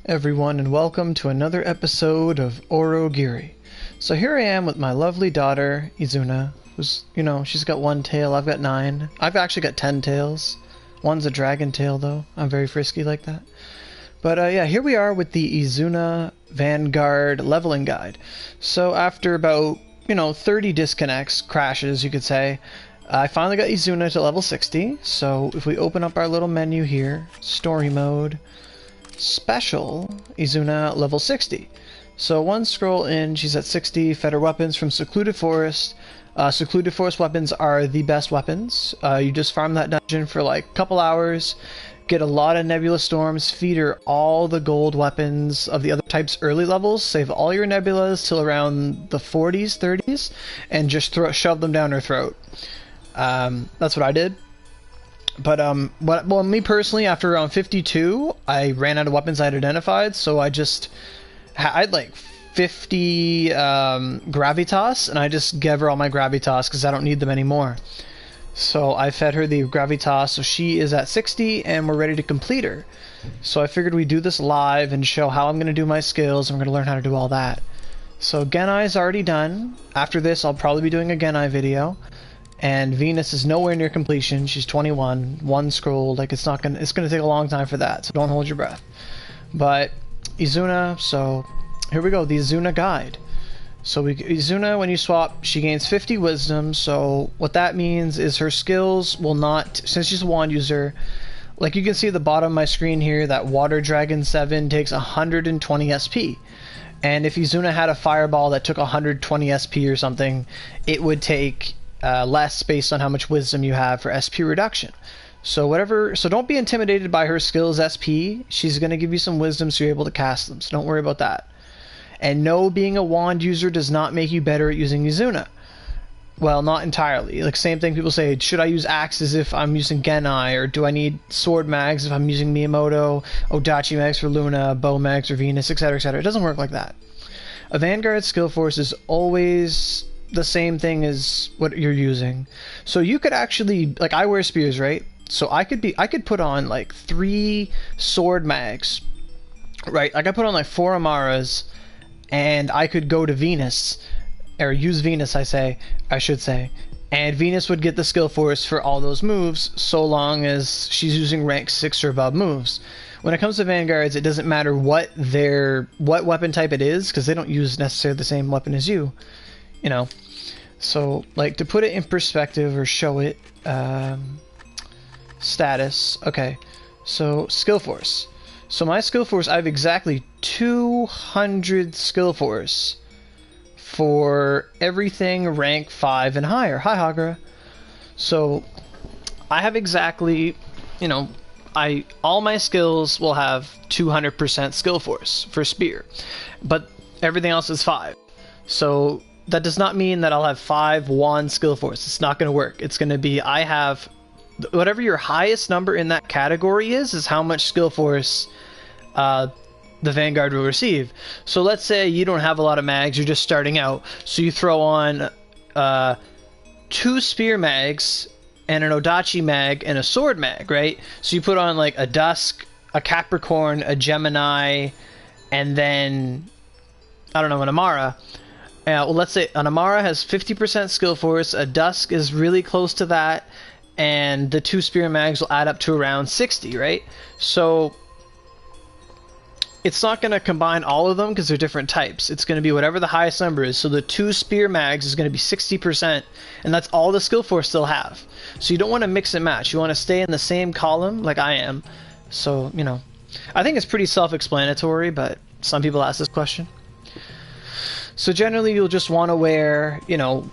Everyone, and welcome to another episode of Aurogiri. So here I am with my lovely daughter, Izuna, who's, she's got one tail, I've got 9. I've actually got 10 tails. One's a dragon tail, though. I'm very frisky like that. But yeah, here we are with the Izuna Vanguard leveling guide. So after about, 30 disconnects, crashes, you could say, I finally got Izuna to level 60. So if we open up our little menu here, story mode, special, Izuna level 60. So one scroll in, she's at 60. Fed her weapons from Secluded Forest. Secluded Forest weapons are the best weapons. You just farm that dungeon for like a couple hours, get a lot of Nebula Storms, feed her all the gold weapons of the other types early levels, save all your Nebulas till around the 40s, 30s, and just shove them down her throat. That's what I did. But well, me personally, after around 52, I ran out of weapons I had identified, so I had like 50 Gravitas, and I just gave her all my Gravitas because I don't need them anymore. So I fed her the Gravitas, so she is at 60, and we're ready to complete her. So I figured we'd do this live and show how I'm going to do my skills, and we're going to learn how to do all that. So Genai is already done. After this, I'll probably be doing a Genai video. And Venus is nowhere near completion. She's 21, one scroll. Like it's gonna take a long time for that. So don't hold your breath. But Izuna. So here we go. The Izuna guide. So Izuna, when you swap, she gains 50 wisdom. So what that means is her skills will not, since she's a wand user. Like you can see at the bottom of my screen here, that Water Dragon 7 takes 120 SP. And if Izuna had a fireball that took 120 SP or something, it would take less based on how much wisdom you have for SP reduction. So don't be intimidated by her skills SP. She's going to give you some wisdom so you're able to cast them. So don't worry about that. And no, being a wand user does not make you better at using Izuna. Well, not entirely. Like same thing people say, should I use axes if I'm using Genai, or do I need sword mags if I'm using Miyamoto, Odachi mags for Luna, bow mags for Venus, etc, etc. It doesn't work like that. A Vanguard skill force is always the same thing as what you're using. So you could actually, like I wear spears, right? So I could put on like 3 sword mags, right? I could put on like 4 Amaras, and I could go to Venus, or use Venus, I should say, and Venus would get the skill force for all those moves, so long as she's using rank 6 or above moves. When it comes to Vanguards, it doesn't matter what weapon type it is, because they don't use necessarily the same weapon as you. So like to put it in perspective or show it, status. Okay, so skill force. So my skill force, I have exactly 200 skill force for everything rank 5 and higher. Hi, Hagra. So I have exactly, all my skills will have 200% skill force for spear, but everything else is 5. So that does not mean that I'll have 5 wand skill force. It's not going to work. It's going to be, I have whatever your highest number in that category is how much skill force the Vanguard will receive. So let's say you don't have a lot of mags, you're just starting out, so you throw on 2 spear mags and an Odachi mag and a sword mag, right? So you put on like a Dusk, a Capricorn, a Gemini, and then I don't know, an Amara. Well, let's say an Amara has 50% skill force, a Dusk is really close to that, and the 2 spear mags will add up to around 60, right? So it's not going to combine all of them because they're different types. It's going to be whatever the highest number is. So the 2 spear mags is going to be 60%, and that's all the skill force they'll have. So you don't want to mix and match. You want to stay in the same column like I am. So, I think it's pretty self-explanatory, but some people ask this question. So generally, you'll just want to wear,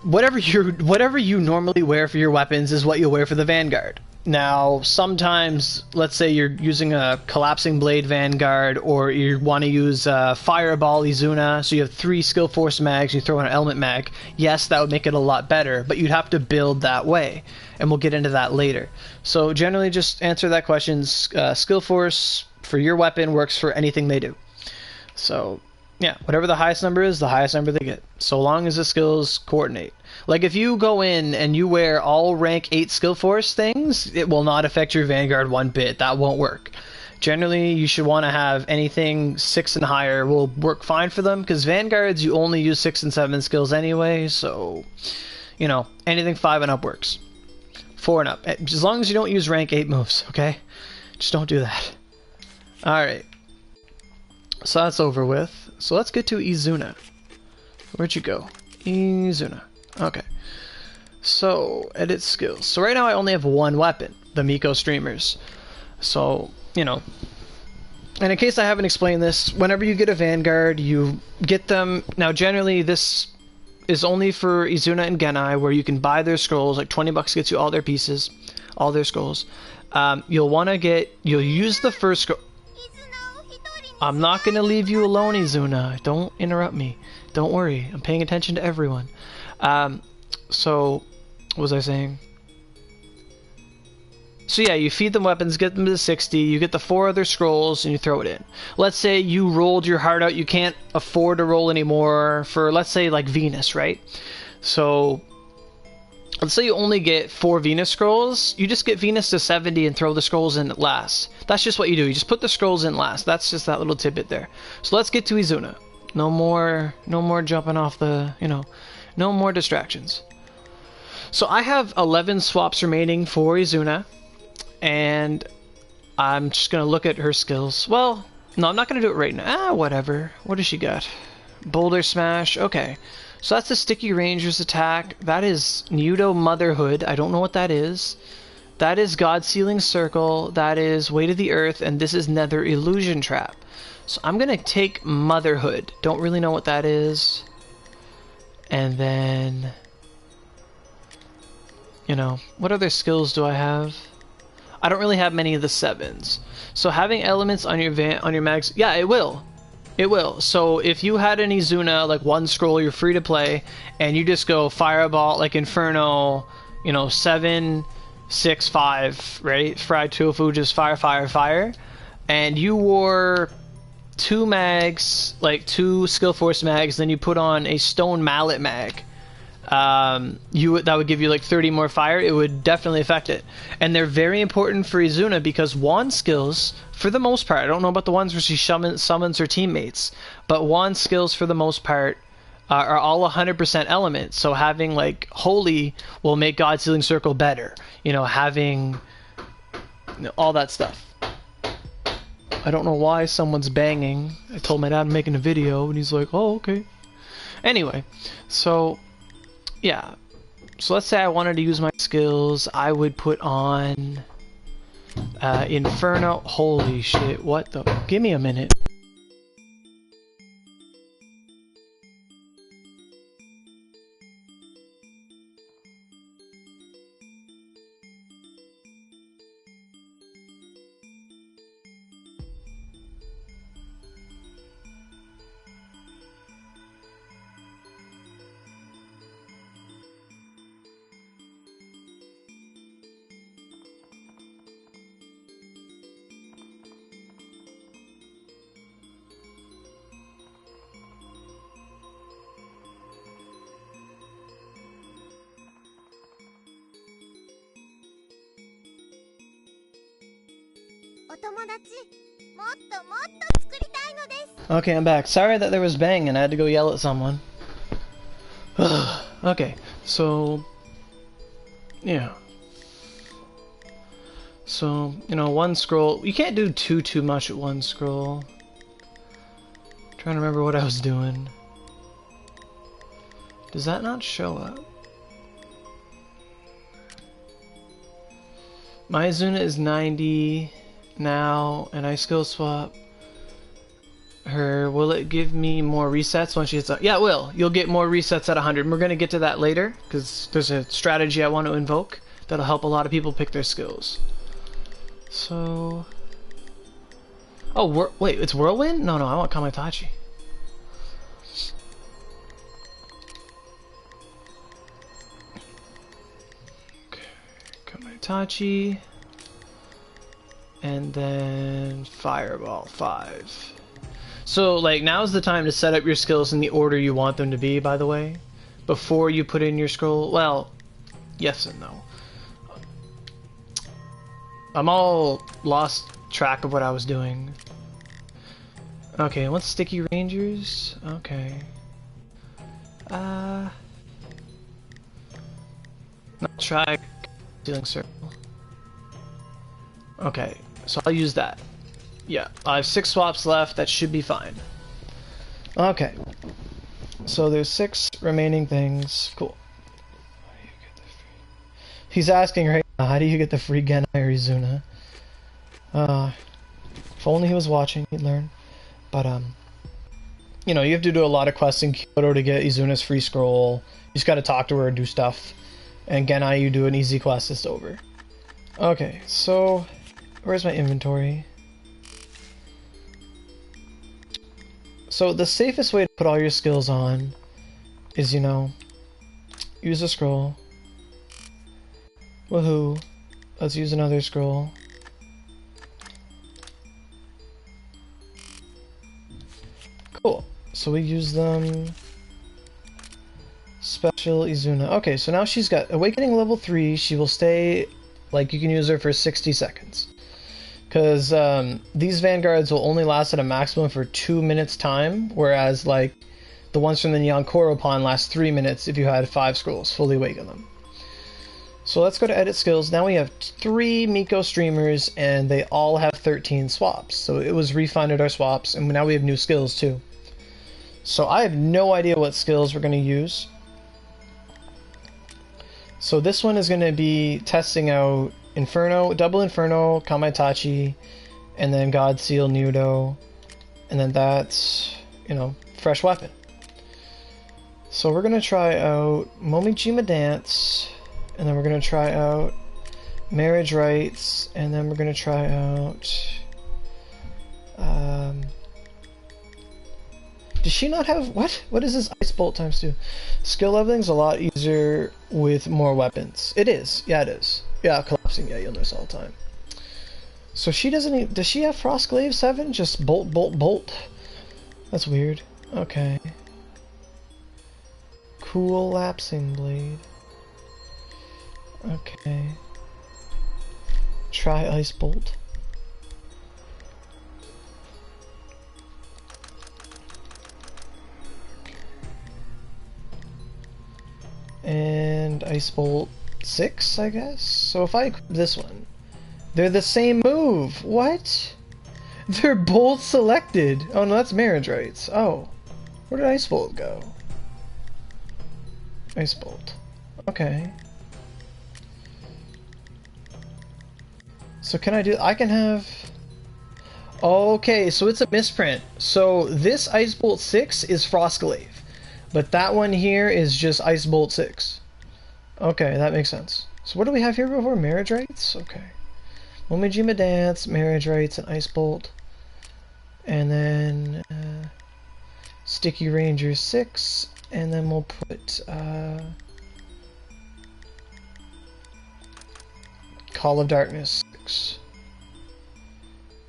whatever you normally wear for your weapons is what you'll wear for the Vanguard. Now, sometimes, let's say you're using a Collapsing Blade Vanguard, or you want to use Fireball Izuna, so you have 3 skill force mags, you throw in an element mag. Yes, that would make it a lot better, but you'd have to build that way, and we'll get into that later. So generally, just answer that question. Skill force for your weapon works for anything they do. So yeah, whatever the highest number is, the highest number they get, so long as the skills coordinate. Like if you go in and you wear all rank 8 skill force things, it will not affect your Vanguard one bit. That won't work. Generally, you should want to have anything 6 and higher will work fine for them, because Vanguards, you only use 6 and 7 skills anyway, so, you know, anything 5 and up works. 4 and up. As long as you don't use rank 8 moves, okay? Just don't do that. Alright. So that's over with. So let's get to Izuna. Where'd you go? Izuna. Okay. So, edit skills. So right now I only have one weapon, the Miko Streamers. So, you know, and in case I haven't explained this, whenever you get a Vanguard, you get them. Now, generally, this is only for Izuna and Genai, where you can buy their scrolls. Like 20 bucks gets you all their pieces, all their scrolls. You'll use the first scroll. I'm not going to leave you alone, Izuna. Don't interrupt me. Don't worry. I'm paying attention to everyone. So, what was I saying? So yeah, you feed them weapons, get them to 60, you get the 4 other scrolls, and you throw it in. Let's say you rolled your heart out, you can't afford to roll anymore for, let's say, like Venus, right? So, let's say you only get 4 Venus scrolls, you just get Venus to 70 and throw the scrolls in last. That's just what you do, you just put the scrolls in last. That's just that little tidbit there. So let's get to Izuna. No more jumping off the, you know, no more distractions. So I have 11 swaps remaining for Izuna. And I'm just going to look at her skills. Well, no, I'm not going to do it right now. Whatever. What does she got? Boulder Smash. Okay. So that's the Sticky Ranger's attack. That is Neudo Motherhood. I don't know what that is. That is God Sealing Circle. That is Weight of the Earth. And this is Nether Illusion Trap. So I'm going to take Motherhood. Don't really know what that is. And then, you know, what other skills do I have? I don't really have many of the 7s. So having elements on your mags, yeah, it will. It will. So if you had an Izuna, like 1 scroll, you're free to play, and you just go Fireball, like Inferno, you know, 7, 6, 5, right? Fried tofu, just fire, fire, fire. And you wore 2 mags, like 2 Skill Force mags, then you put on a Stone Mallet mag. That would give you like 30 more fire. It would definitely affect it, and they're very important for Izuna because wand skills, for the most part, I don't know about the ones where she summons her teammates, but wand skills for the most part are all 100% elements. So having like Holy will make God Sealing Circle better. You know, having, you know, all that stuff. I don't know why someone's banging. I told my dad I'm making a video, and he's like, "Oh, okay." Anyway, so. Yeah, so let's say I wanted to use my skills, I would put on Inferno. Holy shit, what the? Give me a minute. Okay, I'm back. Sorry that there was banging. I had to go yell at someone. Okay, so yeah. So, you know, 1 scroll. You can't do too much at 1 scroll. I'm trying to remember what I was doing. Does that not show up? My Izuna is 90 now, and I skill swap her. Will it give me more resets when she hits up? Yeah, it will. You'll get more resets at 100. And we're going to get to that later, because there's a strategy I want to invoke that'll help a lot of people pick their skills. So... oh, wait, it's Whirlwind? No, I want Kamitachi. Okay, Kamitachi. And then Fireball 5. So, like, now's the time to set up your skills in the order you want them to be, by the way. Before you put in your scroll. Well, yes and no. I'm all lost track of what I was doing. Okay, what's Sticky Rangers? Okay. I'll try Ceiling Circle. Okay, so I'll use that. Yeah, I have 6 swaps left, that should be fine. Okay. So there's 6 remaining things. Cool. He's asking right now, how do you get the free Genai or Izuna? If only he was watching, he'd learn. But, you know, you have to do a lot of quests in Kyoto to get Izuna's free scroll. You just gotta talk to her and do stuff. And Genai, you do an easy quest, it's over. Okay, so, where's my inventory? So, the safest way to put all your skills on is, you know, use a scroll. Woohoo. Let's use another scroll. Cool. So we use them. Special Izuna. Okay, so now she's got Awakening level 3. She will stay, like, you can use her for 60 seconds. Because these Vanguards will only last at a maximum for 2 minutes time, whereas, like, the ones from the Neon Pond last 3 minutes if you had 5 scrolls, fully awaken them. So let's go to Edit Skills. Now we have 3 Miko streamers, and they all have 13 swaps. So it was refunded our swaps, and now we have new skills too. So I have no idea what skills we're going to use. So this one is going to be testing out Inferno, Double Inferno, Kamaitachi, and then God Seal Nudo, and then that's, you know, fresh weapon. So we're going to try out Momijima Dance, and then we're going to try out Marriage Rites, and then we're going to try out... does she not have... What? What is this Ice Bolt times 2? Skill leveling's a lot easier with more weapons. It is. Yeah, it is. Yeah, collapsing. Yeah, you'll notice all the time. So she doesn't even... Does she have Frostglaive 7? Just bolt, bolt, bolt? That's weird. Okay. Cool Lapsing Blade. Okay. Try Ice Bolt. And Ice Bolt 6, I guess? So if I equip this one, they're the same move! What? They're both selected! Oh no, that's Marriage Rites. Oh. Where did Ice Bolt go? Ice Bolt. Okay. So can I do... I can have... Okay, so it's a misprint. So this Ice Bolt 6 is Frostglaive. But that one here is just Ice Bolt 6. Okay, that makes sense. So what do we have here before? Marriage Rites? Okay. Momijima Dance, Marriage Rites, and Ice Bolt. And then... Sticky Ranger 6. And then we'll put... Call of Darkness 6.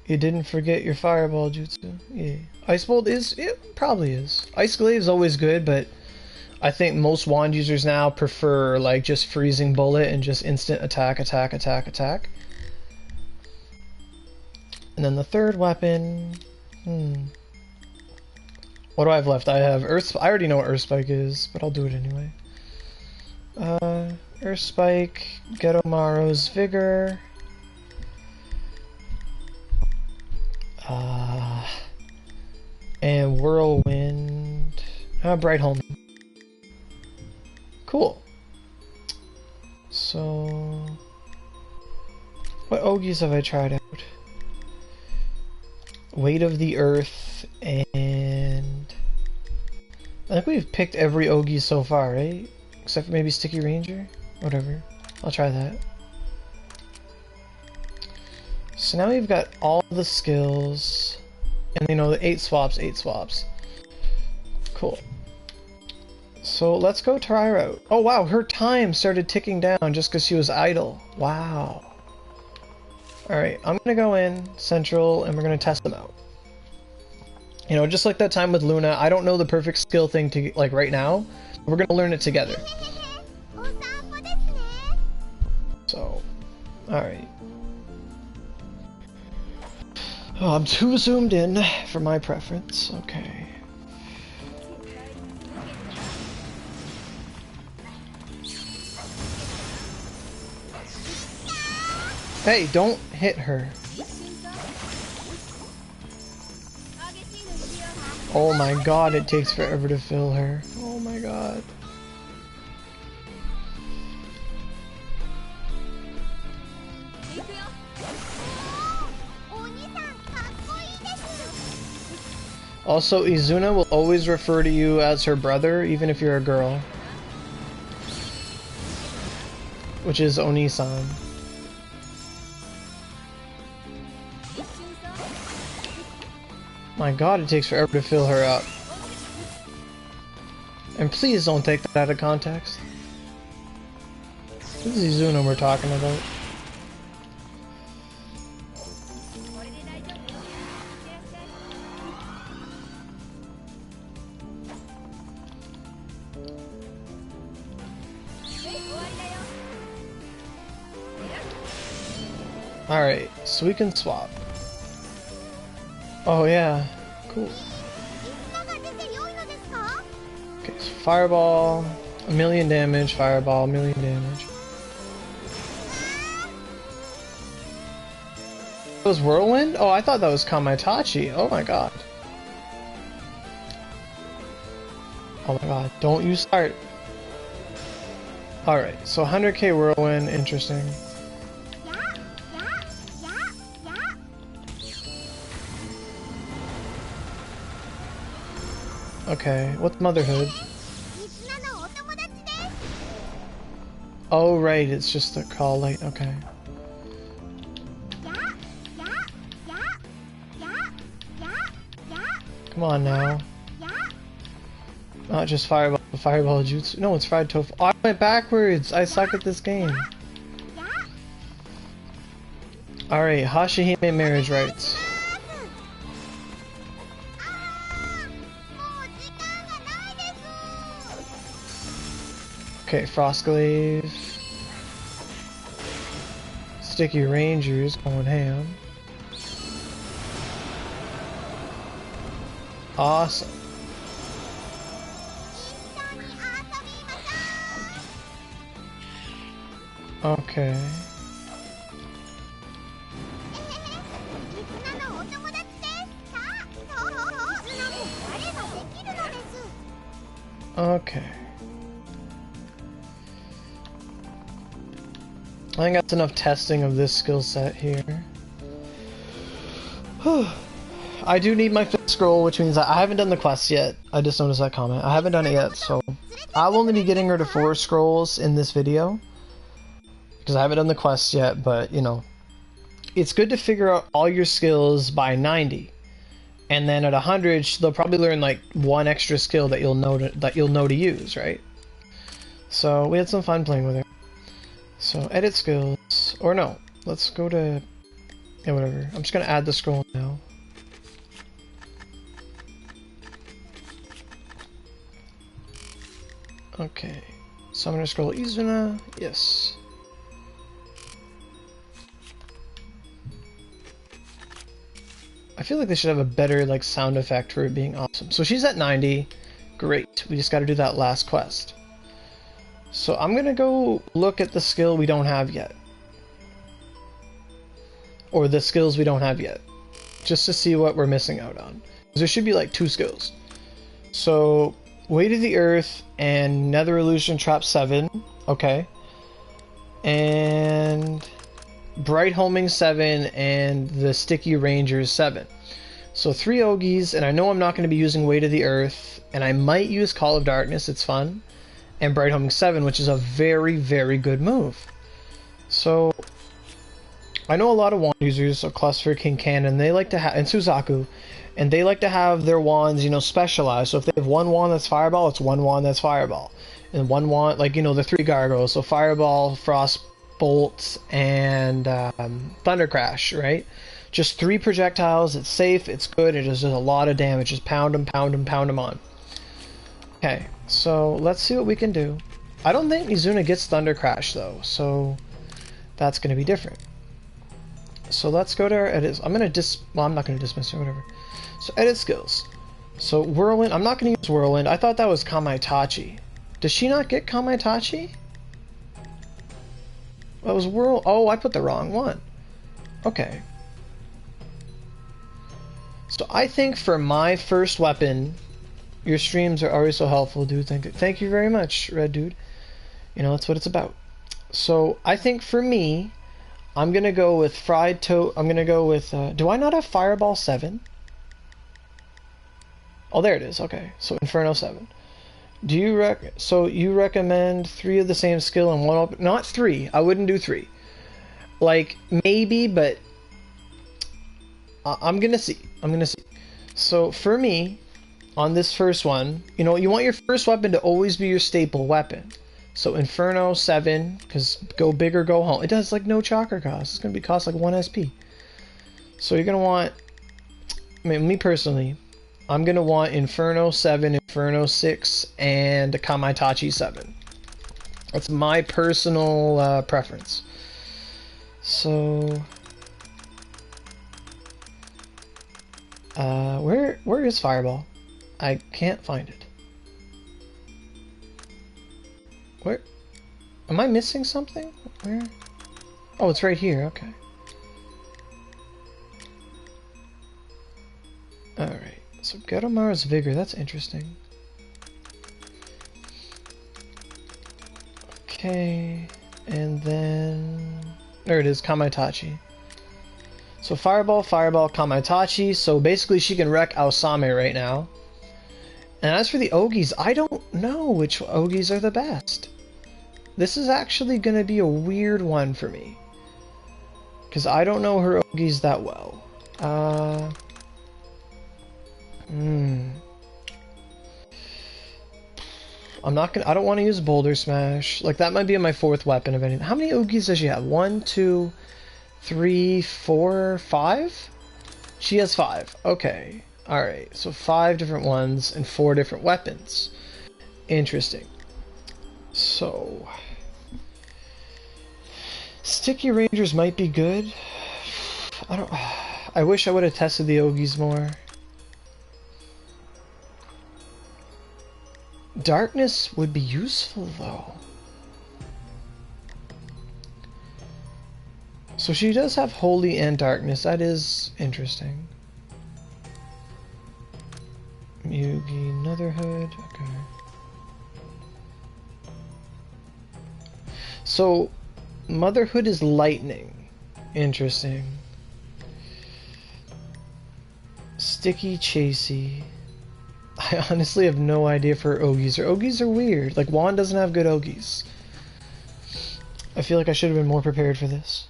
You didn't forget your Fireball Jutsu. Yeah. Ice Bolt is... It probably is. Ice Glaive is always good, but I think most wand users now prefer, like, just Freezing Bullet and just instant attack, attack, attack, attack. And then the third weapon... What do I have left? I have Earth... I already know what Earth Spike is, but I'll do it anyway. Earth Spike, Getomaro's Vigor... and Whirlwind... Bright Home. Cool. So... What Ogis have I tried out? Weight of the Earth, and... I think we've picked every Ogi so far, right? Except for maybe Sticky Ranger? Whatever. I'll try that. So now we've got all the skills, and you know, the 8 swaps, 8 swaps. Cool. So let's go try her out. Oh wow, her time started ticking down just because she was idle. Wow. Alright, I'm gonna go in Central and we're gonna test them out. You know, just like that time with Luna, I don't know the perfect skill thing to like right now, but we're gonna learn it together. So, alright. Oh, I'm too zoomed in for my preference. Okay. Hey, don't hit her. Oh my god, it takes forever to fill her. Oh my god. Also, Izuna will always refer to you as her brother, even if you're a girl. Which is Oni-san. My god, it takes forever to fill her up. And please don't take that out of context. This is Izuna we're talking about. Alright, so we can swap. Oh yeah, cool. Okay, so fireball, 1,000,000 damage, fireball, 1,000,000 damage. That was whirlwind? Oh, I thought that was Kamaitachi. Oh my god. Oh my god, don't you start. Alright, so 100k whirlwind, interesting. Okay, what's motherhood? Oh right, it's just a call light, okay. Come on now. Not just fireball, fireball jutsu. No, it's fried tofu. Oh, I went backwards! I suck at this game. Alright, Hashihime marriage rights. Okay, Frostglaive. Sticky Rangers going ham. Awesome. Okay. Okay. I think that's enough testing of this skill set here. I do need my 5th scroll, which means I haven't done the quest yet. I just noticed that comment. I haven't done it yet, so I'll only be getting her to 4 scrolls in this video. Because I haven't done the quest yet, but, you know. It's good to figure out all your skills by 90. And then at 100, they'll probably learn like 1 extra skill that you'll know to use, right? So we had some fun playing with her. So edit skills, or no, let's go to, yeah, whatever. I'm just gonna add the scroll now. Okay, so I'm gonna scroll Izuna, yes. I feel like they should have a better like sound effect for it being awesome. So she's at 90, great. We just gotta do that last quest. So I'm gonna go look at the skill we don't have yet. Or the skills we don't have yet. Just to see what we're missing out on. There should be like 2 skills. So, Weight of the Earth and Nether Illusion Trap 7. Okay. And Bright Homing 7 and the Sticky Rangers 7. So 3 Ogis, and I know I'm not going to be using Weight of the Earth. And I might use Call of Darkness, it's fun. And Bright Homing 7, which is a very, very good move. So, I know a lot of wand users, so Cluster, King Cannon, they like to have, and Suzaku, and they like to have their wands, you know, specialized. So if they have 1 wand that's Fireball, it's 1 wand that's Fireball. And 1 wand, like, you know, the 3 gargoyles, so Fireball, Frost Bolt, and Thunder Crash, right? Just 3 projectiles, it's safe, it's good, it just does a lot of damage, just pound them, pound them, pound them on. Okay. So, let's see what we can do. I don't think Izuna gets Thunder Crash, though, so that's going to be different. so let's go to our edit. I'm gonna well, I'm not gonna dismiss it, whatever. So edit skills. So Whirlwind, I'm not gonna use Whirlwind. I thought that was Kamaitachi. Does she not get Kamaitachi? That was Whirl. Oh, I put the wrong one. Okay. So I think for my first weapon, your streams are always so helpful, dude. Thank you very much, Red Dude. You know, that's what it's about. So I think for me, I'm gonna go with fried toast. I'm gonna go with. Do I not have Fireball 7? Oh, there it is. Okay, so Inferno 7. Do you So you recommend 3 of the same skill and 1 not 3. I wouldn't do 3. Like maybe, but I'm gonna see. I'm gonna see. So for me, on this first one, you know, you want your first weapon to always be your staple weapon. So Inferno 7, because go big or go home. It does like no chakra cost. It's gonna be cost like 1 SP. So you're gonna want. I mean, me personally, I'm gonna want Inferno 7, Inferno 6, and Kamaitachi 7. That's my personal preference. So, where is Fireball? I can't find it. Where? Am I missing something? Where? Oh, it's right here. Okay. All right. So Getomara's Vigor. That's interesting. Okay, and then there it is, Kamaitachi. So Fireball, Fireball, Kamaitachi. So basically she can wreck Aosame right now. And as for the Ogis, I don't know which Ogis are the best. This is actually going to be a weird one for me. Because I don't know her Ogis that well. I'm not gonna. I don't want to use Boulder Smash. Like that might be my 4th weapon of anything. How many Ogis does she have? 1, 2, 3, 4, 5? She has 5. Okay. All right. So 5 different ones and 4 different weapons. Interesting. So Sticky Rangers might be good. I wish I would have tested the Ogis more. Darkness would be useful though. So she does have Holy and Darkness. That is interesting. Yugi, Netherhood. Okay. So Motherhood is lightning. Interesting. Sticky Chasey. I honestly have no idea for Ogis. Her Ogis are weird. Like, Juan doesn't have good Ogis. I feel like I should have been more prepared for this.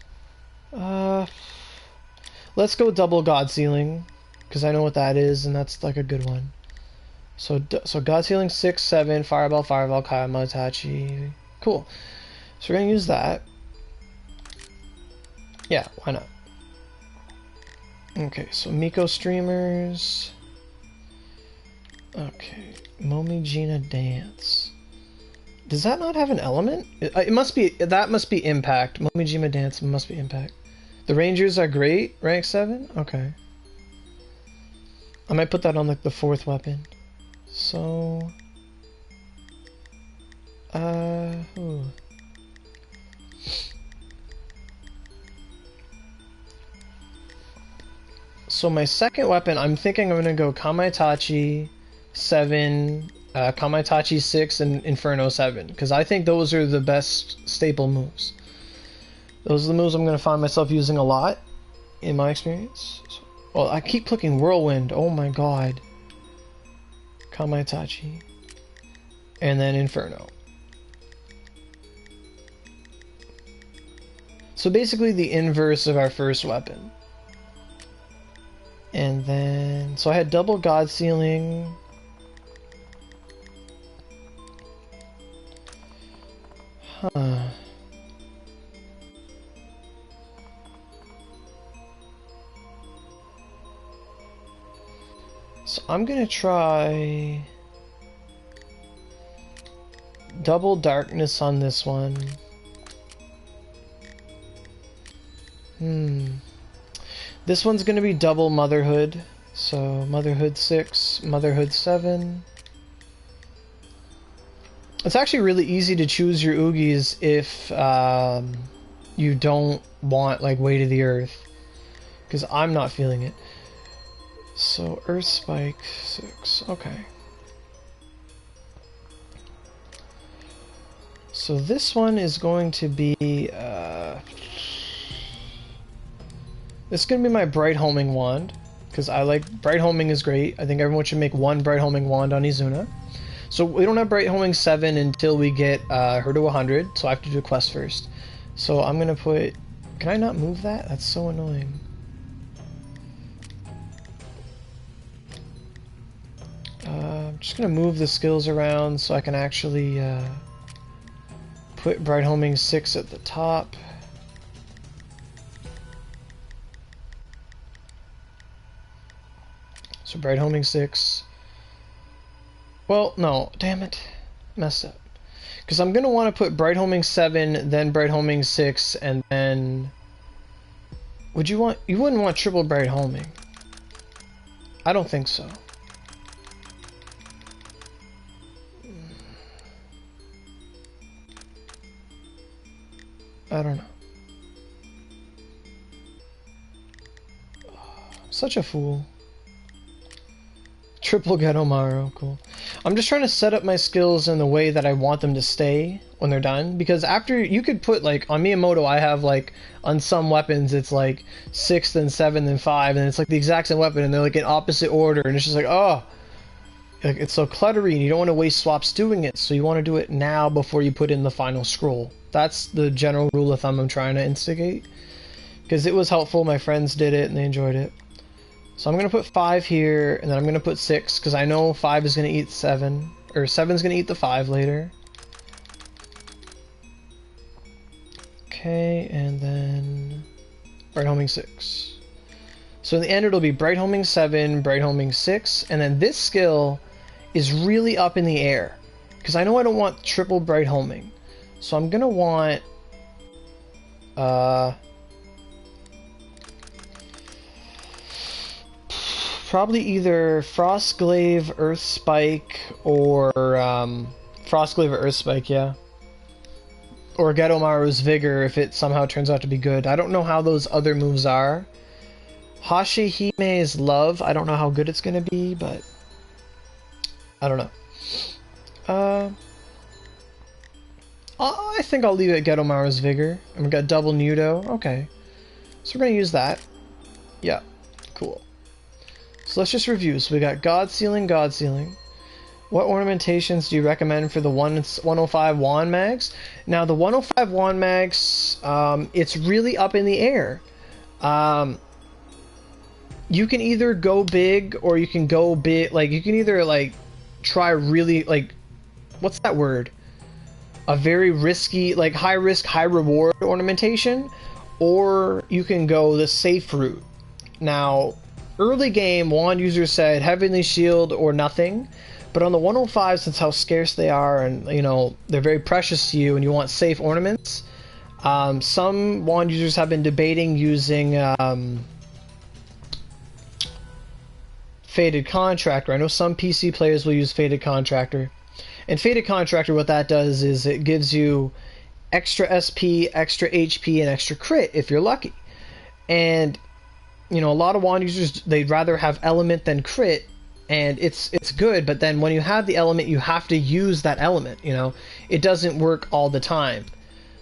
Let's go double God Sealing, because I know what that is, and that's like a good one. So God Sealing 6, 7, Fireball, Fireball, Kamaitachi. Cool. So we're gonna use that. Yeah, why not? Okay, so Miko Streamers. Okay, Momijina Dance. Does that not have an element? It must be. That must be Impact. Momijima Dance must be Impact. The Rangers are great. Rank 7. Okay. I might put that on like the 4th weapon. So. Ooh. So my 2nd weapon, I'm thinking I'm gonna go Kamaitachi 7, Kamaitachi 6, and Inferno 7, because I think those are the best staple moves. Those are the moves I'm going to find myself using a lot, in my experience. So, well, I keep clicking Whirlwind, oh my god. Kamaitachi. And then Inferno. So basically the inverse of our first weapon. And then, so I had double God Sealing. Huh. So I'm gonna try double Darkness on this one. This one's going to be double Motherhood. So Motherhood 6, Motherhood 7. It's actually really easy to choose your Oogis if you don't want like Weight of the Earth. Because I'm not feeling it. So Earth Spike 6. Okay. So this one is going to be this is going to be my Bright Homing Wand, because I like Bright Homing is great. I think everyone should make one Bright Homing Wand on Izuna. So we don't have Bright Homing 7 until we get her to 100, so I have to do a quest first. So I'm going to put... Can I not move that? That's so annoying. I'm just going to move the skills around so I can actually put Bright Homing 6 at the top. So Bright Homing 6. Well, no, damn it. Messed up. Because I'm going to want to put Bright Homing 7, then Bright Homing 6, and then... You wouldn't want triple Bright Homing. I don't think so. I don't know. I'm such a fool. Triple Getomaro, cool. I'm just trying to set up my skills in the way that I want them to stay when they're done, because after you could put like on Miyamoto, I have like on some weapons it's like 6 then 7 then 5, and it's like the exact same weapon and they're like in opposite order, and it's just like, oh, like, it's so cluttery and you don't want to waste swaps doing it, so you want to do it now before you put in the final scroll. That's the general rule of thumb I'm trying to instigate, because it was helpful. My friends did it and they enjoyed it. So I'm going to put 5 here, and then I'm going to put 6, because I know 5 is going to eat 7, or 7 is going to eat the 5 later. Okay, and then Bright Homing 6. So in the end it'll be Bright Homing 7, Bright Homing 6, and then this skill is really up in the air, because I know I don't want triple Bright Homing. So I'm going to want... probably either Frostglaive, Earth Spike, or Frostglaive or Earth Spike, yeah. Or Getomaru's Vigor if it somehow turns out to be good. I don't know how those other moves are. Hashihime's Love, I don't know how good it's going to be, but I don't know. I think I'll leave it at Getomaru's Vigor. And we got double Nudo. Okay. So we're going to use that. Yeah, cool. So let's just review. So we got God Sealing, God Sealing. What ornamentations do you recommend for the 105 wand mags? Now the 105 wand mags, it's really up in the air. You can either go big or you can go big. Like you can either like try really like, what's that word? A very risky, like high risk, high reward ornamentation, or you can go the safe route. Now, early game, wand users said Heavenly Shield or nothing, but on the 105, since how scarce they are and, you know, they're very precious to you and you want safe ornaments, some wand users have been debating using Fated Contractor. I know some PC players will use Fated Contractor. And Fated Contractor, what that does is it gives you extra SP, extra HP, and extra crit if you're lucky. And you know, a lot of wand users, they'd rather have element than crit, and it's good, but then when you have the element, you have to use that element, you know? It doesn't work all the time.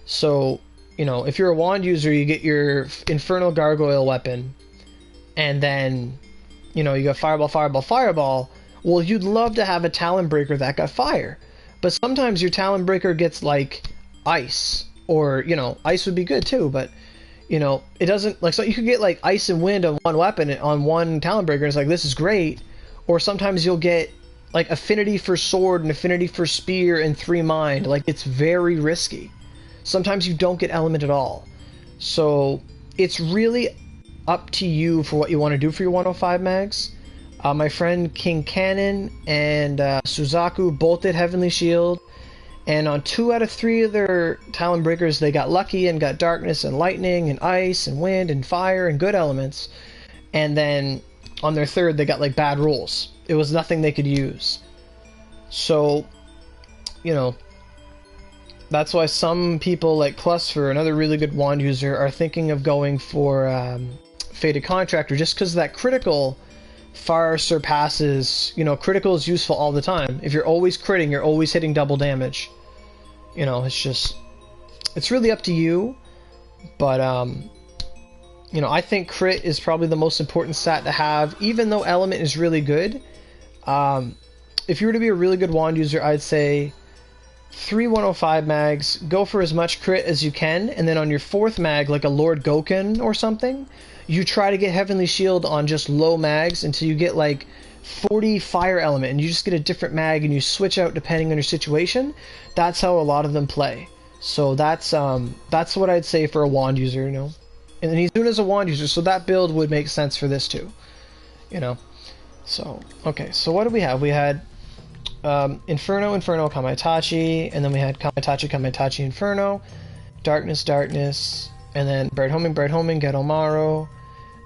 So, you know, if you're a wand user, you get your Infernal Gargoyle weapon, and then, you know, you got Fireball, Fireball, Fireball. Well, you'd love to have a Talon Breaker that got fire, but sometimes your Talon Breaker gets, like, ice, or, you know, ice would be good too, but... You know, it doesn't, like, so you could get, like, ice and wind on one weapon, on one Talon Breaker, and it's like, this is great. Or sometimes you'll get, like, affinity for sword and affinity for spear and 3 mind. Like, it's very risky. Sometimes you don't get element at all. So, it's really up to you for what you want to do for your 105 mags. My friend King Cannon and Suzaku both did Heavenly Shield. And on 2 out of 3 of their Talon Breakers, they got lucky and got darkness and lightning and ice and wind and fire and good elements. and then on their third they got like bad rolls. It was nothing they could use. So, you know, that's why some people like Cluster, another really good wand user, are thinking of going for Fated Contractor, just because that critical far surpasses, you know, critical is useful all the time. If you're always critting, you're always hitting double damage. You know, it's just, it's really up to you. But, you know, I think crit is probably the most important stat to have, even though element is really good. If you were to be a really good wand user, I'd say 3 105 mags, go for as much crit as you can, and then on your 4th mag, like a Lord Goken or something, you try to get Heavenly Shield on just low mags until you get like 40 fire element, and you just get a different mag and you switch out depending on your situation. That's how a lot of them play. So that's what I'd say for a wand user, you know. And then Izuna's a wand user, so that build would make sense for this too, you know. So, okay, so what do we have? We had Inferno, Inferno, Kamaitachi, and then we had Kamaitachi, Kamaitachi, Inferno, Darkness, Darkness, and then Bright Homing, Getomaro,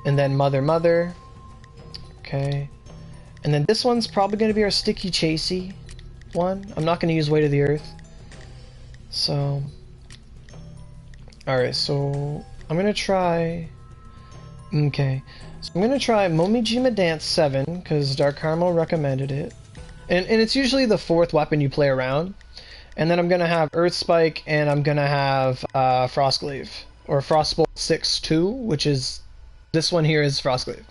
and then Mother, Mother. Okay. And then this one's probably going to be our Sticky Chasey one. I'm not going to use Weight of the Earth. So, alright, so I'm going to try... Okay. So I'm going to try Momijima Dance 7, because Dark Caramel recommended it. And it's usually the 4th weapon you play around. And then I'm going to have Earth Spike, and I'm going to have Frostglaive. Or Frostbolt 6-2, which is... This one here is Frostglaive.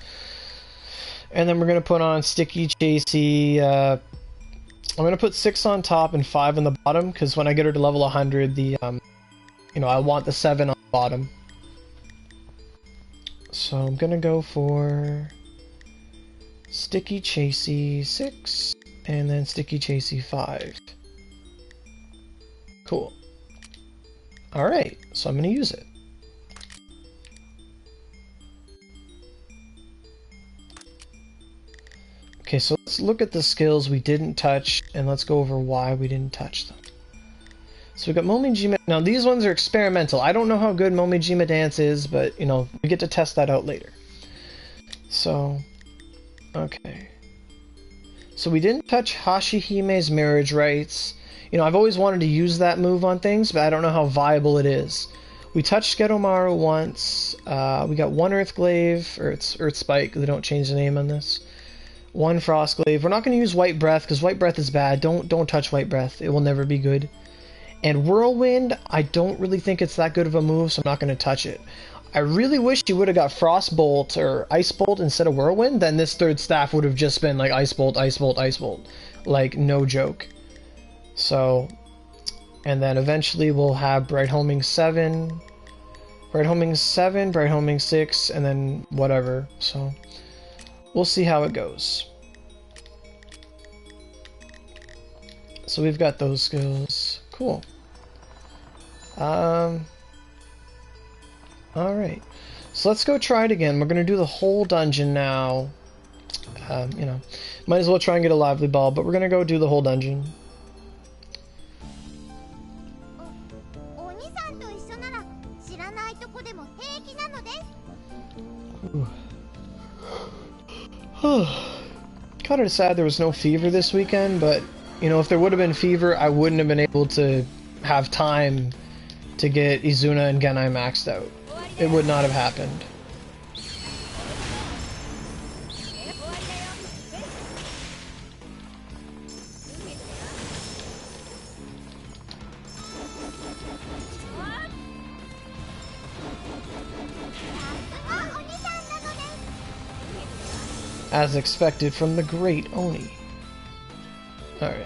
And then we're going to put on Sticky Chasey. I'm going to put 6 on top and 5 on the bottom, because when I get her to level 100, the you know, I want the 7 on the bottom. So I'm going to go for Sticky Chasey 6, and then Sticky Chasey 5. Cool. Alright, so I'm going to use it. Okay, so let's look at the skills we didn't touch, and let's go over why we didn't touch them. So we got Momijima. Now these ones are experimental. I don't know how good Momijima Dance is, but, you know, we get to test that out later. So, okay. So we didn't touch Hashihime's Marriage Rites. You know, I've always wanted to use that move on things, but I don't know how viable it is. We touched Getomaro once. We got 1 Earthglaive, or it's Earth Spike. They don't change the name on this. 1 Frostglaive. We're not going to use White Breath, because White Breath is bad. Don't touch White Breath. It will never be good. And Whirlwind, I don't really think it's that good of a move, so I'm not going to touch it. I really wish you would have got Frostbolt or Ice Bolt instead of Whirlwind. Then this 3rd staff would have just been like Ice Bolt, Ice Bolt, Ice Bolt. Like, no joke. So, and then eventually we'll have Bright Homing 7, Bright Homing 7, Bright Homing 6, and then whatever. So, we'll see how it goes. So we've got those skills. Cool. Alright. So let's go try it again. We're going to do the whole dungeon now. You know, might as well try and get a lively ball, but we're going to go do the whole dungeon. Kind of sad there was no fever this weekend, but you know, if there would have been fever, I wouldn't have been able to have time to get Izuna and Genai maxed out. It would not have happened. As expected from the great Oni. Alright.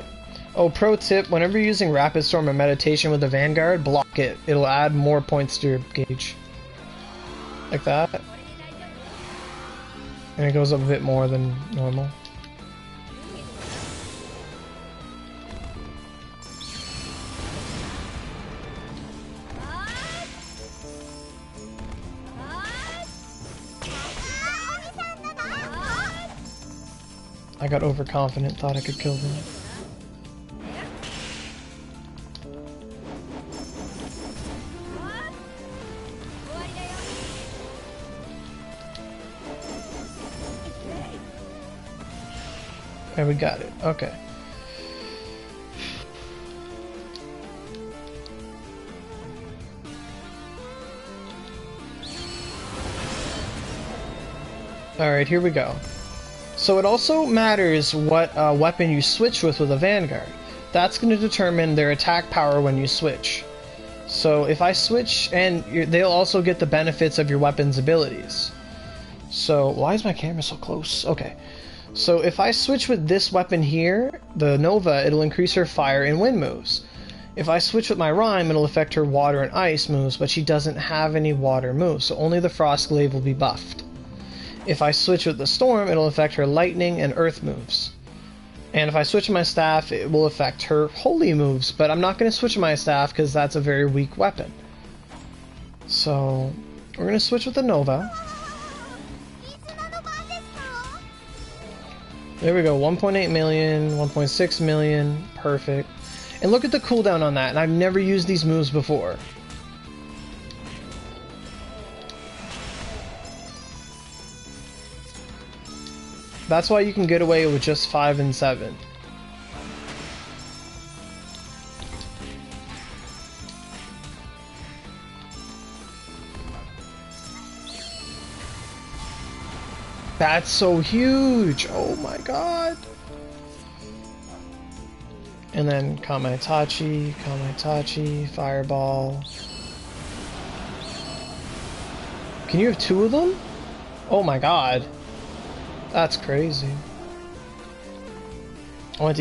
Oh, pro tip, whenever you're using Rapid Storm or Meditation with the Vanguard, block it. It'll add more points to your gauge. Like that. And it goes up a bit more than normal. I got overconfident, thought I could kill them. And we got it. Okay. Alright, here we go. So it also matters what weapon you switch with a Vanguard. That's going to determine their attack power when you switch. So if I switch, and they'll also get the benefits of your weapon's abilities. So, why is my camera so close? Okay. So if I switch with this weapon here, the Nova, it'll increase her fire and wind moves. If I switch with my Rhyme, it'll affect her water and ice moves, but she doesn't have any water moves, so only the Frostglaive will be buffed. If I switch with the Storm, it'll affect her lightning and earth moves. And if I switch my staff, it will affect her holy moves, but I'm not going to switch my staff because that's a very weak weapon. So, we're going to switch with the Nova. There we go, 1.8 million, 1.6 million, perfect. And look at the cooldown on that, and I've never used these moves before. That's why you can get away with just 5 and 7. That's so huge! Oh my god! And then Kamaitachi, Fireball. Can you have 2 of them? Oh my god. That's crazy. I'm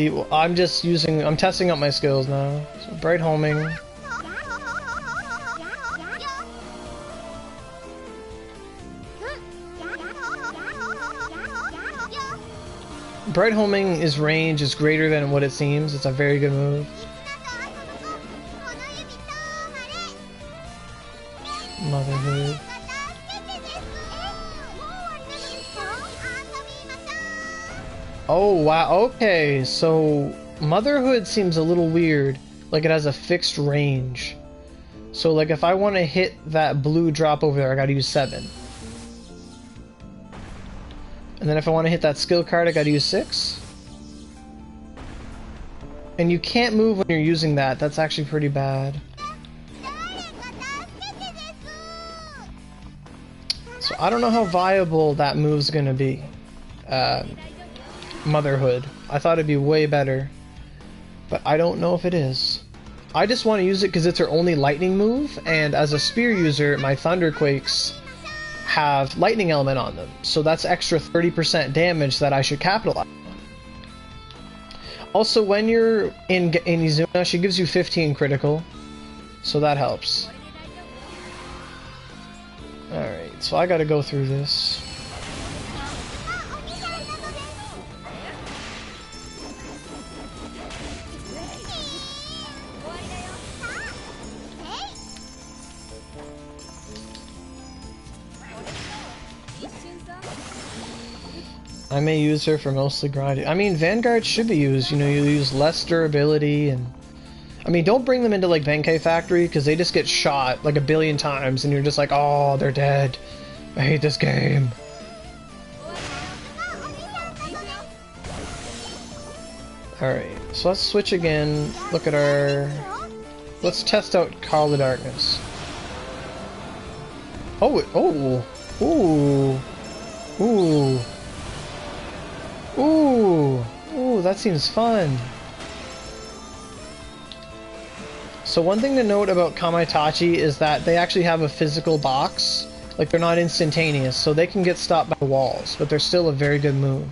testing out my skills now. So Bright Homing. Bright Homing is range is greater than what it seems. It's a very good move. Motherhood. Oh wow, okay, so Motherhood seems a little weird, like it has a fixed range. So like if I want to hit that blue drop over there, I gotta use 7. And then if I want to hit that skill card, I gotta use 6. And you can't move when you're using that, that's actually pretty bad. So I don't know how viable that move's gonna be. Motherhood. I thought it'd be way better, but I don't know if it is. I just want to use it because it's her only lightning move, and as a spear user, my Thunderquakes have lightning element on them, so that's extra 30% damage that I should capitalize on. Also, when you're in Izuna, she gives you 15 critical, so that helps. Alright, so I gotta go through this. I may use her for mostly grinding. I mean, Vanguard should be used. You know, you use less durability and... I mean, don't bring them into, like, Benkei Factory, because they just get shot, like, a billion times, and you're just like, oh, they're dead. I hate this game. Alright, so let's switch again. Look at our... Let's test out Call of Darkness. Oh, ooh. Ooh. Ooh, that seems fun. So one thing to note about Kamaitachi is that they actually have a physical box. Like, they're not instantaneous, so they can get stopped by walls, but they're still a very good move.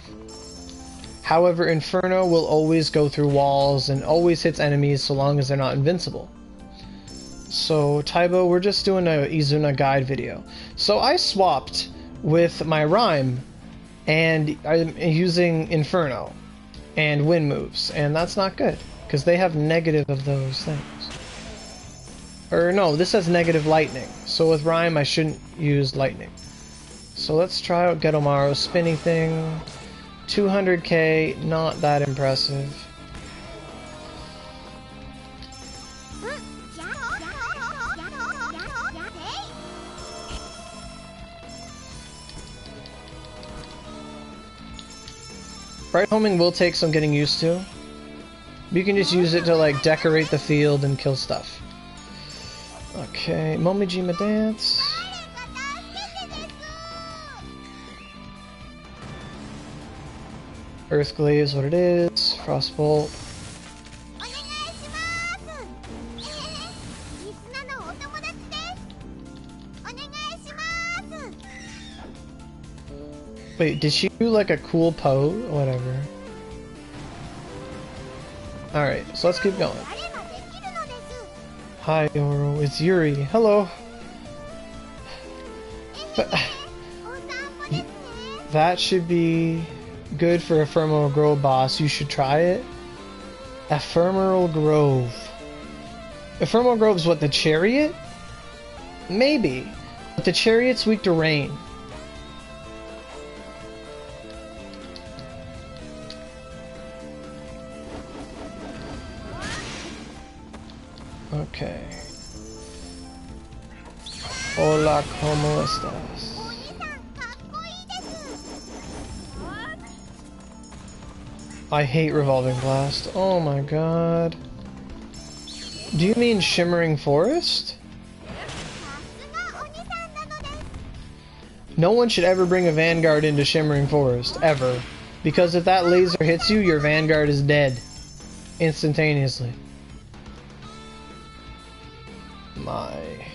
However, Inferno will always go through walls and always hits enemies so long as they're not invincible. So, Taibo, we're just doing a Izuna guide video. So I swapped with my Rhyme, and I'm using Inferno and wind moves, and that's not good because they have negative of those things. Or no, this has negative lightning, so with Rhyme I shouldn't use lightning. So let's try out Getomaro's spinning thing. 200k, not that impressive. Bright homing will take some getting used to. You can just use it to like decorate the field and kill stuff. Okay, Momijima dance. Earthglaive is what it is. Frostbolt. Wait, did she do like a cool pose? Whatever. Alright, so let's keep going. Hi, Oro. It's Yuri. Hello. That should be good for Ephemeral Grove boss. You should try it. Ephemeral Grove. Ephemeral Grove's what, the chariot? Maybe. But the chariot's weak to rain. Okay. Hola, ¿cómo estás? I hate Revolving Blast. Oh my god. Do you mean Shimmering Forest? No one should ever bring a Vanguard into Shimmering Forest, ever. Because if that laser hits you, your Vanguard is dead. Instantaneously. My...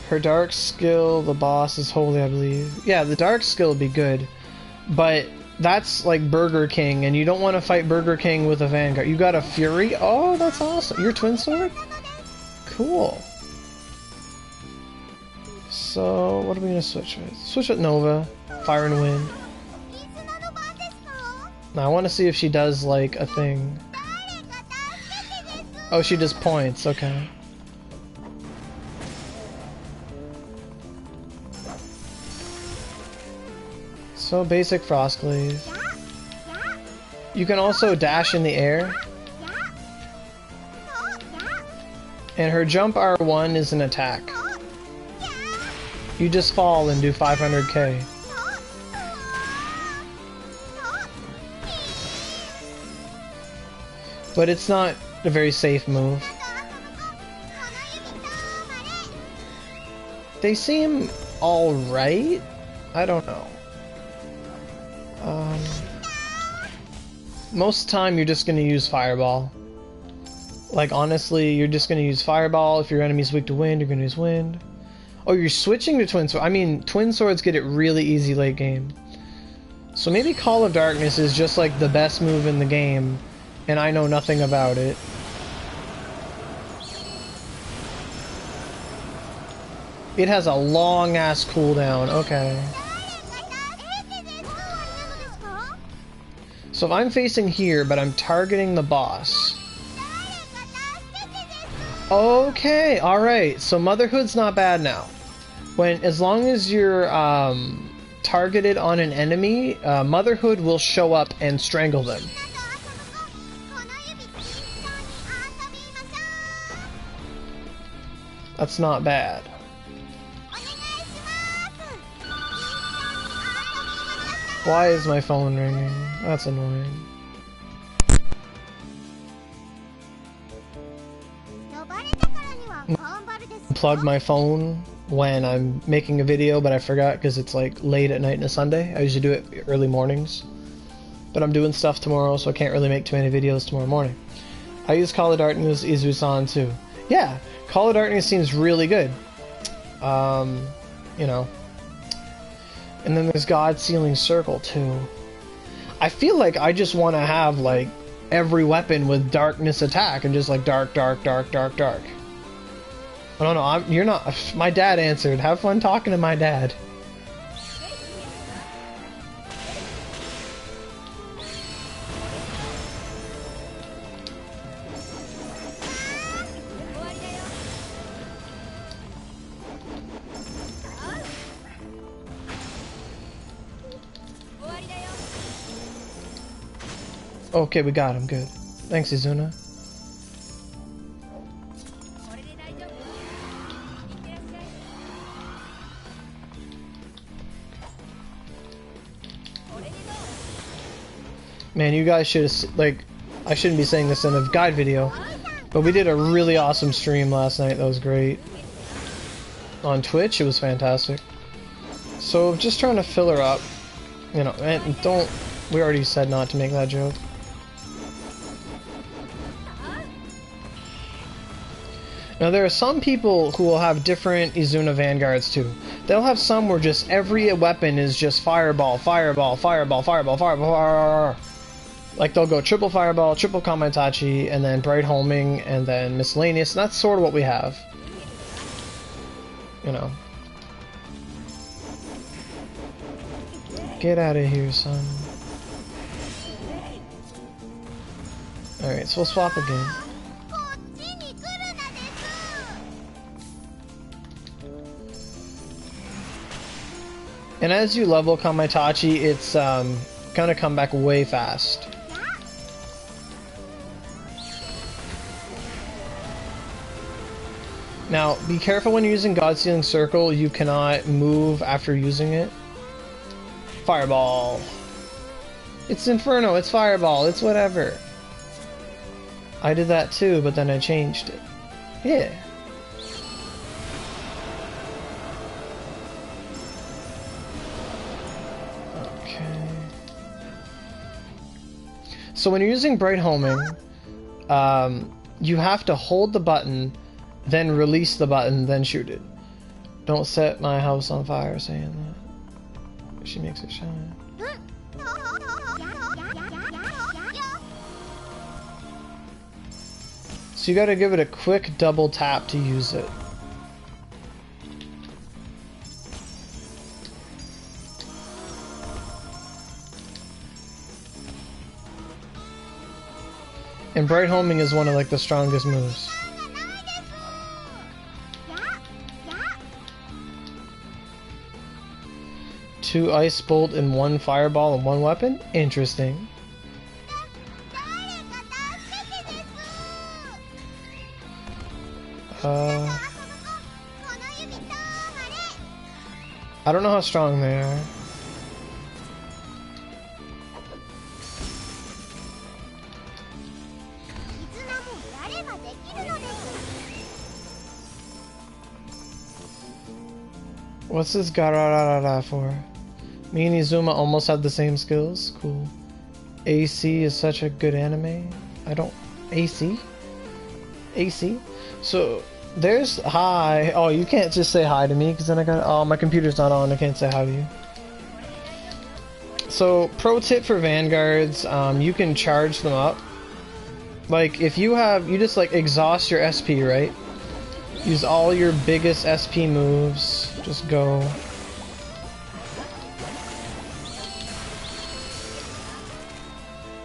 Her dark skill, the boss is holy, I believe. Yeah, the dark skill would be good. But that's like Burger King, and you don't want to fight Burger King with a Vanguard. You got a Fury? Oh, that's awesome. Your twin sword? Cool. So, what are we going to switch with? Switch with Nova. Fire and Wind. Now, I want to see if she does, like, a thing. Oh, she does points. Okay. So, basic Frostglaive. You can also dash in the air. And her jump R1 is an attack. You just fall and do 500k. But it's not a very safe move. They seem alright? I don't know. Most of the time you're just gonna use Fireball. Like honestly, you're just gonna use Fireball. If your enemy's weak to wind, you're gonna use Wind. Oh, you're switching to Twin Sword. I mean, Twin Swords get it really easy late game. So maybe Call of Darkness is just like the best move in the game, and I know nothing about it. It has a long-ass cooldown. Okay. So if I'm facing here, but I'm targeting the boss. Okay, alright. So Motherhood's not bad now. As long as you're targeted on an enemy, Motherhood will show up and strangle them. That's not bad. Why is my phone ringing? That's annoying. Plug my phone when I'm making a video, but I forgot because it's like late at night on a Sunday. I usually do it early mornings. But I'm doing stuff tomorrow, so I can't really make too many videos tomorrow morning. I use Call of Darkness Izuna too. Yeah, Call of Darkness seems really good. You know. And then there's God Sealing Circle too. I feel like I just want to have like every weapon with darkness attack and just like dark, dark, dark, dark, dark. I don't know, you're not... My dad answered. Have fun talking to my dad. Okay, we got him. Good. Thanks, Izuna. Man, you guys should have, like, I shouldn't be saying this in a guide video, but we did a really awesome stream last night. That was great. On Twitch, it was fantastic. So, just trying to fill her up. You know, and don't, we already said not to make that joke. Now, there are some people who will have different Izuna Vanguards too. They'll have some where just every weapon is just fireball, fireball, fireball, fireball, fireball, fireball. Like they'll go triple fireball, triple Kamaitachi, and then bright homing, and then miscellaneous. And that's sort of what we have. You know. Get out of here, son. Alright, so we'll swap again. And as you level Kamaitachi, it's gonna come back way fast. Now, be careful when you're using God Sealing Circle, you cannot move after using it. Fireball. It's Inferno, it's Fireball, it's whatever. I did that too, but then I changed it. Yeah. So when you're using Bright Homing, you have to hold the button, then release the button, then shoot it. Don't set my house on fire saying that. She makes it shine. So you gotta give it a quick double tap to use it. And Bright Homing is one of like the strongest moves. Two Ice Bolt and one Fireball and one weapon? Interesting. I don't know how strong they are. What's this gararara for? Me and Izuma almost have the same skills. Cool. AC is such a good anime. I don't... AC? AC? So, there's... Hi. Oh, you can't just say hi to me, because then I got... Oh, my computer's not on. I can't say hi to you. So, pro tip for Vanguards, you can charge them up. Like, if you have... You just, like, exhaust your SP, right? Use all your biggest SP moves. Just go.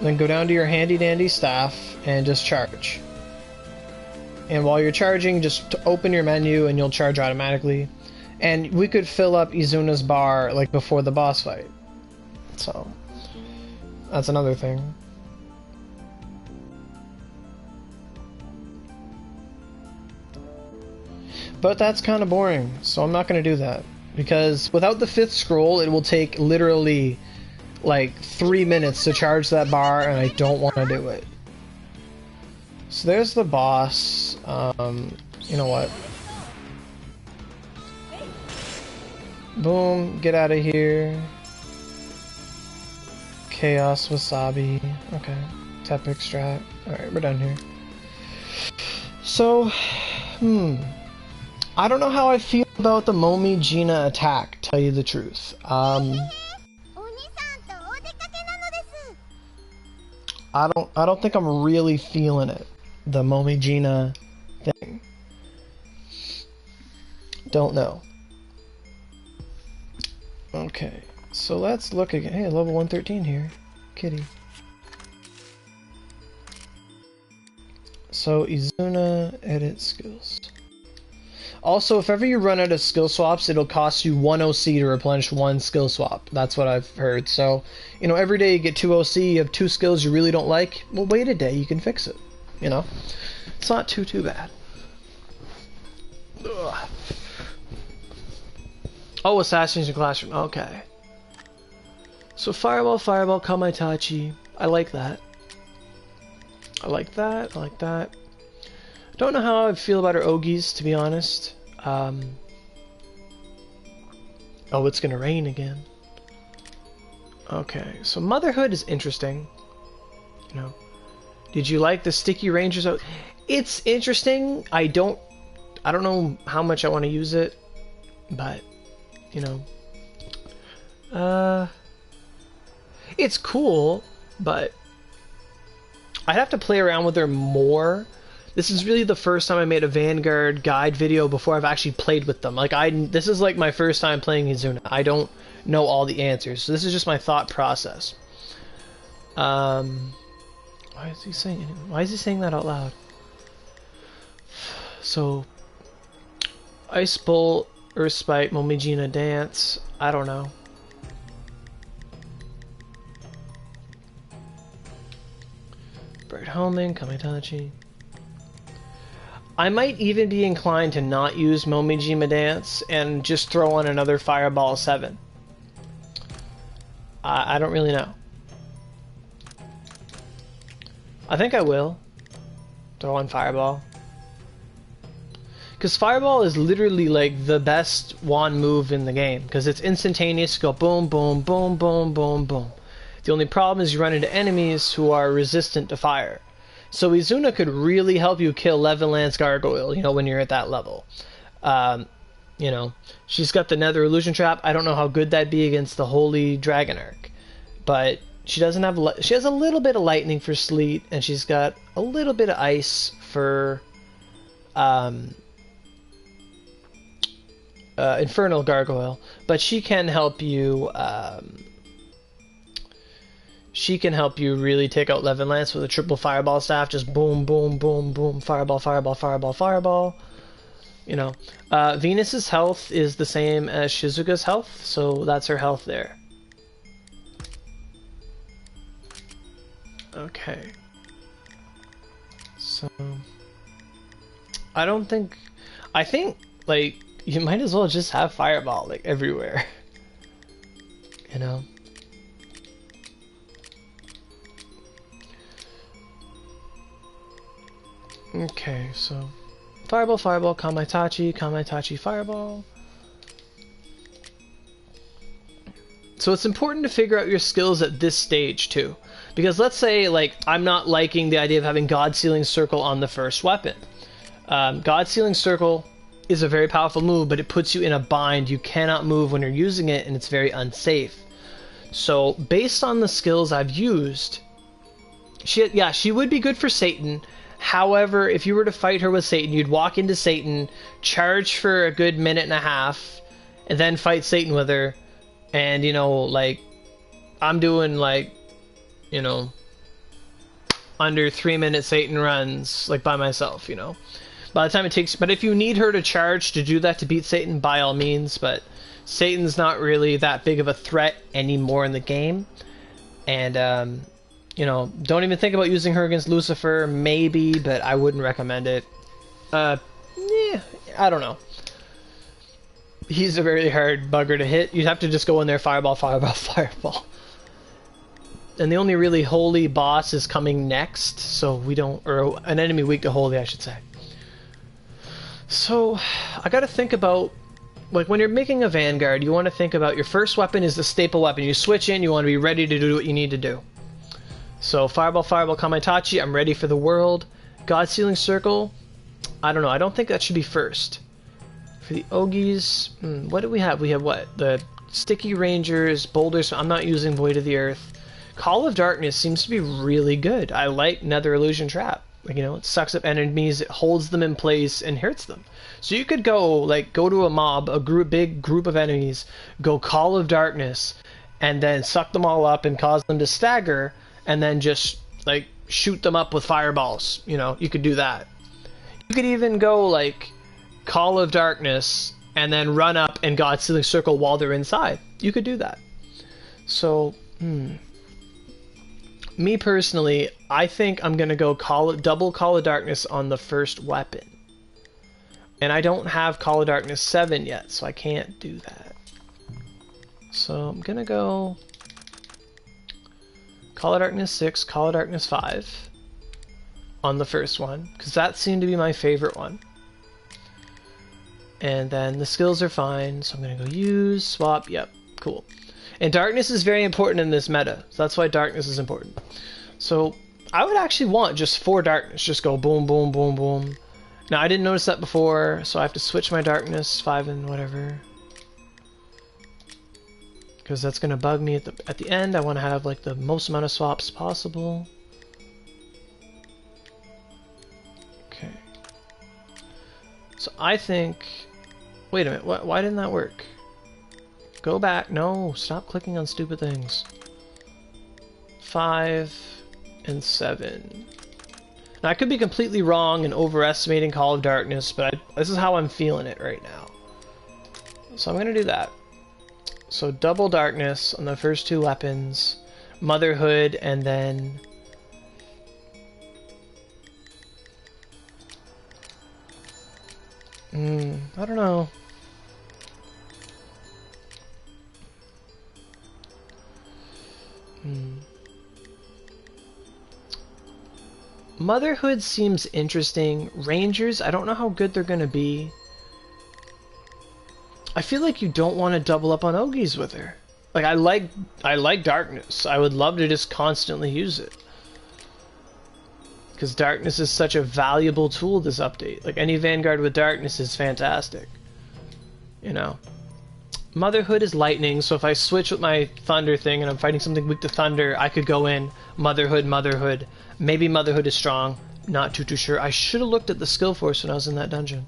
Then go down to your handy dandy staff and just charge. And while you're charging, just open your menu and you'll charge automatically. And we could fill up Izuna's bar like before the boss fight. So that's another thing. But that's kind of boring, so I'm not going to do that. Because without the 5th scroll, it will take literally like 3 minutes to charge that bar, and I don't want to do it. So there's the boss. You know what? Boom, get out of here. Chaos Wasabi. Okay. Tep Extract. Alright, we're done here. So, I don't know how I feel about the Momi Gina attack, tell you the truth. I don't think I'm really feeling it. The Momi Gina thing. Don't know. Okay, so let's look again. Hey, level 113 here. Kitty. So, Izuna, edit skills. Also, if ever you run out of skill swaps, it'll cost you 1 OC to replenish 1 skill swap. That's what I've heard. So, you know, every day you get 2 OC, you have 2 skills you really don't like, well, wait a day, you can fix it. You know? It's not too bad. Ugh. Oh, Assassin's Classroom. Okay. So, Fireball, Kamaitachi. I like that. I like that. I like that. Don't know how I feel about her Ogis, to be honest. Oh, it's gonna rain again. Okay, so Motherhood is interesting. You know, did you like the Sticky Rangers? It's interesting. I don't know how much I want to use it, but you know, it's cool, but I'd have to play around with her more. This is really the first time I made a Vanguard guide video before I've actually played with them. Like this is like my first time playing Izuna. I don't know all the answers, so this is just my thought process. Why is he saying? Why is he saying that out loud? So, Ice Bolt, Earth Spite, Momijina Dance. I don't know. Bright Homing, Kamitachi. I might even be inclined to not use Momijima Dance and just throw on another Fireball 7. I don't really know. I think I will throw on Fireball. Because Fireball is literally like the best wand move in the game. Because it's instantaneous, go boom, boom, boom, boom, boom, boom. The only problem is you run into enemies who are resistant to fire. So Izuna could really help you kill Lance Gargoyle, you know, when you're at that level. You know, she's got the Nether Illusion Trap. I don't know how good that'd be against the Holy Dragon Arc. But she doesn't have... She has a little bit of Lightning for Sleet, and she's got a little bit of Ice for... Infernal Gargoyle. But she can help you... she can help you really take out Lance with a triple Fireball staff. Just boom, boom, boom, boom. Fireball, Fireball, Fireball, Fireball. You know. Venus's health is the same as Shizuka's health. So that's her health there. Okay. So... I don't think... I think, like, you might as well just have Fireball, like, everywhere. You know? Okay, so Fireball, Fireball, Kamaitachi, Kamaitachi, Fireball. So it's important to figure out your skills at this stage too. Because let's say, like, I'm not liking the idea of having God Sealing Circle on the first weapon. God Sealing Circle is a very powerful move, but it puts you in a bind. You cannot move when you're using it, and it's very unsafe. So based on the skills I've used, she would be good for Satan. However, if you were to fight her with Satan, you'd walk into Satan, charge for a good minute and a half, and then fight Satan with her. And, you know, like, I'm doing, like, you know, under 3-minute Satan runs, like, by myself, you know. By the time it takes... But if you need her to charge to do that to beat Satan, by all means. But Satan's not really that big of a threat anymore in the game. And, you know, don't even think about using her against Lucifer, maybe, but I wouldn't recommend it. Yeah, I don't know. He's a very hard bugger to hit. You'd have to just go in there, Fireball, Fireball, Fireball. And the only really holy boss is coming next, so we don't... Or an enemy weak to holy, I should say. So, I gotta think about... Like, when you're making a Vanguard, you want to think about your first weapon is the staple weapon. You switch in, you want to be ready to do what you need to do. So, Fireball, Fireball, Kamaitachi, I'm ready for the world. God Sealing Circle, I don't know, I don't think that should be first. For the Ogis, what do we have? We have what? The Sticky Rangers, Boulders, I'm not using Void of the Earth. Call of Darkness seems to be really good. I like Nether Illusion Trap. Like, you know, it sucks up enemies, it holds them in place, and hurts them. So you could go, like, go to a mob, big group of enemies, go Call of Darkness, and then suck them all up and cause them to stagger, and then just, like, shoot them up with fireballs. You know, you could do that. You could even go, like, Call of Darkness, and then run up and God Sealing Circle while they're inside. You could do that. So, me personally, I think I'm gonna go double Call of Darkness on the first weapon. And I don't have Call of Darkness 7 yet, so I can't do that. So I'm gonna go Call of Darkness 6, Call of Darkness 5 on the first one, because that seemed to be my favorite one. And then the skills are fine, so I'm going to go use, swap, yep, cool. And Darkness is very important in this meta, so that's why Darkness is important. So I would actually want just 4 Darkness, just go boom, boom, boom, boom. Now I didn't notice that before, so I have to switch my Darkness, 5 and whatever. Because that's going to bug me at the end. I want to have like the most amount of swaps possible. Okay. So I think... Wait a minute, why didn't that work? Go back. No, stop clicking on stupid things. 5 and 7. Now I could be completely wrong and overestimating Call of Darkness, but this is how I'm feeling it right now. So I'm going to do that. So double Darkness on the first 2 weapons, Motherhood, and then I don't know. Motherhood seems interesting. Rangers, I don't know how good they're gonna be. I feel like you don't want to double up on Ogies with her. Like I like Darkness. I would love to just constantly use it. Because Darkness is such a valuable tool this update. Like any Vanguard with Darkness is fantastic. You know. Motherhood is lightning, so if I switch with my Thunder thing and I'm fighting something weak to Thunder, I could go in Motherhood, Motherhood. Maybe Motherhood is strong. Not too sure. I should have looked at the skill force when I was in that dungeon.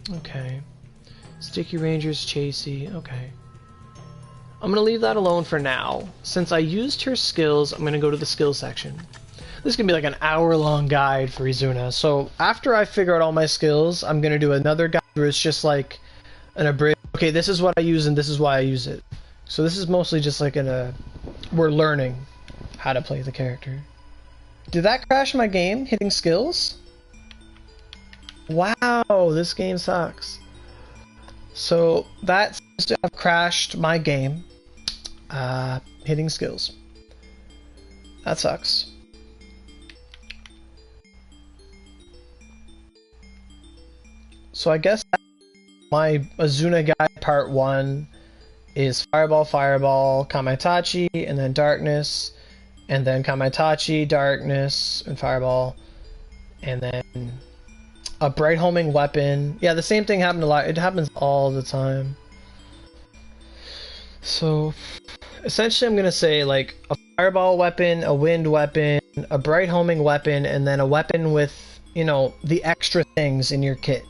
Okay. Sticky Rangers, Chasey, okay. I'm gonna leave that alone for now. Since I used her skills, I'm gonna go to the skill section. This is gonna be like an hour-long guide for Izuna. So after I figure out all my skills, I'm gonna do another guide where it's just like an abridged. Okay, this is what I use and this is why I use it. So this is mostly just like we're learning how to play the character. Did that crash my game, hitting skills? Wow, this game sucks. So that seems to have crashed my game. Hitting skills. That sucks. So I guess my Izuna guide part 1 is Fireball, Fireball, Kamaitachi, and then Darkness, and then Kamaitachi, Darkness, and Fireball, and then a bright homing weapon. Yeah, the same thing happened a lot. It happens all the time. So, essentially I'm going to say like a fireball weapon, a wind weapon, a bright homing weapon, and then a weapon with, you know, the extra things in your kit.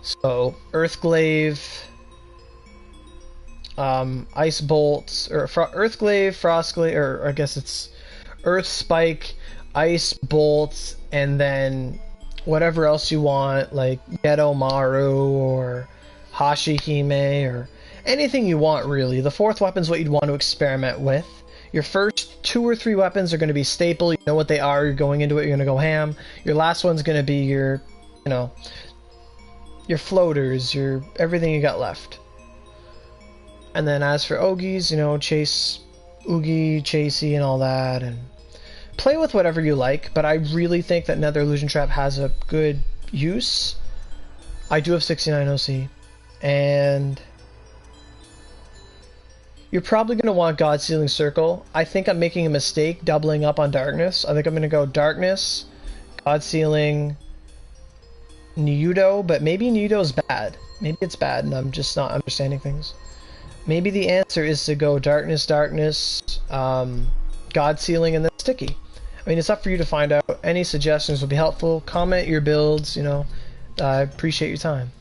So, Earthglaive, Ice Bolts, or Earthglaive, Frostglaive, or I guess it's Earth Spike, Ice Bolts, and then whatever else you want, like Geto Maru or Hashihime or anything you want really. The 4th weapon's what you'd want to experiment with. Your first 2 or 3 weapons are going to be staple, you know what they are, you're going into it, you're going to go ham. Your last one's going to be your, you know, your floaters, your everything you got left. And then as for Ogies, you know, chase Oogie, Chasey, and all that, and play with whatever you like, but I really think that Nether Illusion Trap has a good use. I do have 69 OC, and you're probably going to want God Sealing Circle. I think I'm making a mistake doubling up on Darkness. I think I'm going to go Darkness, God Sealing, Niudo, but maybe Niudo's bad. Maybe it's bad and I'm just not understanding things. Maybe the answer is to go Darkness, Darkness, God Sealing, and then Sticky. I mean, it's up for you to find out. Any suggestions would be helpful. Comment your builds, you know. I appreciate your time.